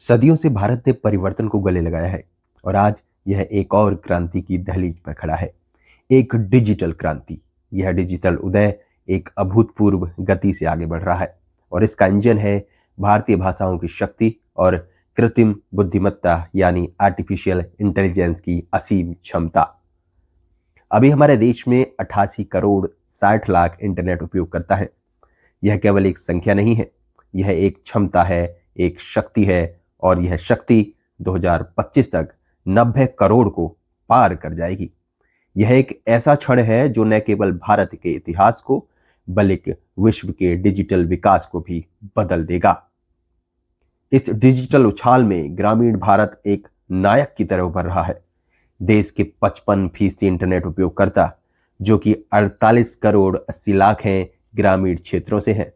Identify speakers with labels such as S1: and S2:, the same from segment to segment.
S1: सदियों से भारत ने परिवर्तन को गले लगाया है और आज यह एक और क्रांति की दहलीज पर खड़ा है। एक डिजिटल क्रांति। यह डिजिटल उदय एक अभूतपूर्व गति से आगे बढ़ रहा है और इसका इंजन है भारतीय भाषाओं की शक्ति और कृत्रिम बुद्धिमत्ता यानी आर्टिफिशियल इंटेलिजेंस की असीम क्षमता। अभी हमारे देश में 88 करोड़ 60 लाख इंटरनेट उपयोगकर्ता है। यह केवल एक संख्या नहीं है, यह एक क्षमता है, एक शक्ति है और यह शक्ति 2025 तक 90 करोड़ को पार कर जाएगी। यह एक ऐसा क्षण है जो न केवल भारत के इतिहास को बल्कि विश्व के डिजिटल विकास को भी बदल देगा। इस डिजिटल उछाल में ग्रामीण भारत एक नायक की तरह उभर रहा है। देश के 55% इंटरनेट उपयोगकर्ता, जो कि 48 करोड़ 80 लाख हैं, ग्रामीण क्षेत्रों से हैं।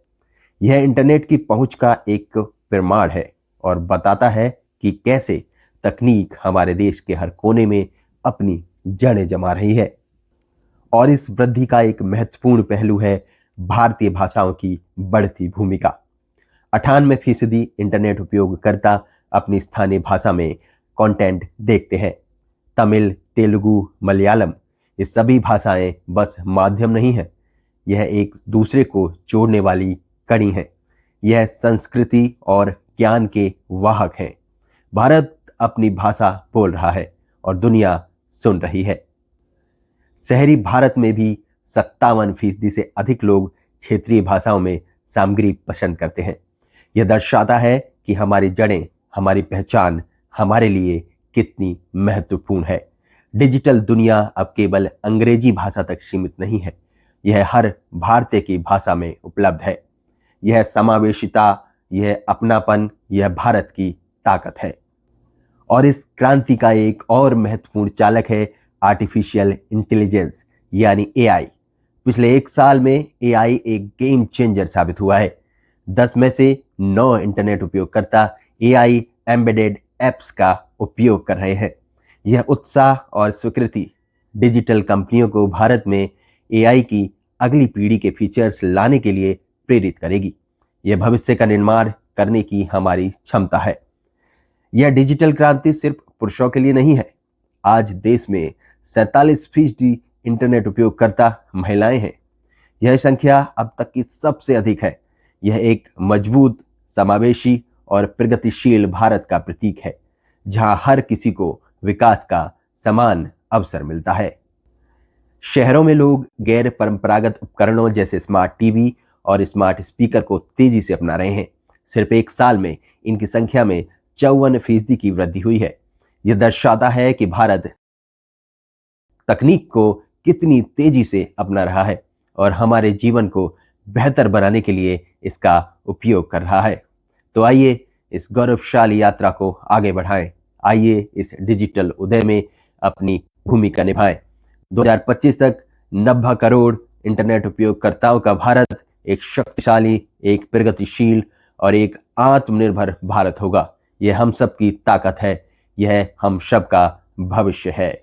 S1: यह इंटरनेट की पहुंच का एक प्रमाण है और बताता है कि कैसे तकनीक हमारे देश के हर कोने में अपनी जड़ें जमा रही है। और इस वृद्धि का एक महत्वपूर्ण पहलू है भारतीय भाषाओं की बढ़ती भूमिका। 98% इंटरनेट उपयोगकर्ता अपनी स्थानीय भाषा में कंटेंट देखते हैं। तमिल, तेलुगु, मलयालम, ये सभी भाषाएं बस माध्यम नहीं है, यह एक दूसरे को जोड़ने वाली कड़ी है। यह संस्कृति और ज्ञान के वाहक हैं। भारत अपनी भाषा बोल रहा है और दुनिया सुन रही है। शहरी भारत में भी 57% से अधिक लोग क्षेत्रीय भाषाओं में सामग्री पसंद करते हैं। यह दर्शाता है कि हमारी जड़ें, हमारी पहचान हमारे लिए कितनी महत्वपूर्ण है। डिजिटल दुनिया अब केवल अंग्रेजी भाषा तक सीमित नहीं है, यह हर भारतीय की भाषा में उपलब्ध है। यह समावेशिता, यह अपनापन, यह भारत की ताकत है। और इस क्रांति का एक और महत्वपूर्ण चालक है आर्टिफिशियल इंटेलिजेंस यानी एआई। पिछले एक साल में एआई एक गेम चेंजर साबित हुआ है। 10 में से 9 इंटरनेट उपयोगकर्ता एआई एम्बेडेड एप्स का उपयोग कर रहे हैं। यह उत्साह और स्वीकृति डिजिटल कंपनियों को भारत में एआई की अगली पीढ़ी के फीचर्स लाने के लिए प्रेरित करेगी। यह भविष्य का निर्माण करने की हमारी क्षमता है। यह डिजिटल क्रांति सिर्फ पुरुषों के लिए नहीं है। आज देश में 47% इंटरनेट उपयोगकर्ता महिलाएं हैं। यह संख्या अब तक की सबसे अधिक है। यह एक मजबूत, समावेशी और प्रगतिशील भारत का प्रतीक है, जहां हर किसी को विकास का समान अवसर मिलता है। शहरों में लोग गैर परंपरागत उपकरणों जैसे स्मार्ट टीवी और स्मार्ट स्पीकर को तेजी से अपना रहे हैं। सिर्फ एक साल में इनकी संख्या में 54% की वृद्धि हुई है। यह दर्शाता है कि भारत तकनीक को कितनी तेजी से अपना रहा है और हमारे जीवन को बेहतर बनाने के लिए इसका उपयोग कर रहा है। तो आइए इस गौरवशाली यात्रा को आगे बढ़ाएं। आइए इस डिजिटल उदय में अपनी भूमिका निभाएं। 2025 तक 90 करोड़ इंटरनेट उपयोगकर्ताओं का भारत एक शक्तिशाली, एक प्रगतिशील और एक आत्मनिर्भर भारत होगा। यह हम सब की ताकत है, यह हम सब का भविष्य है।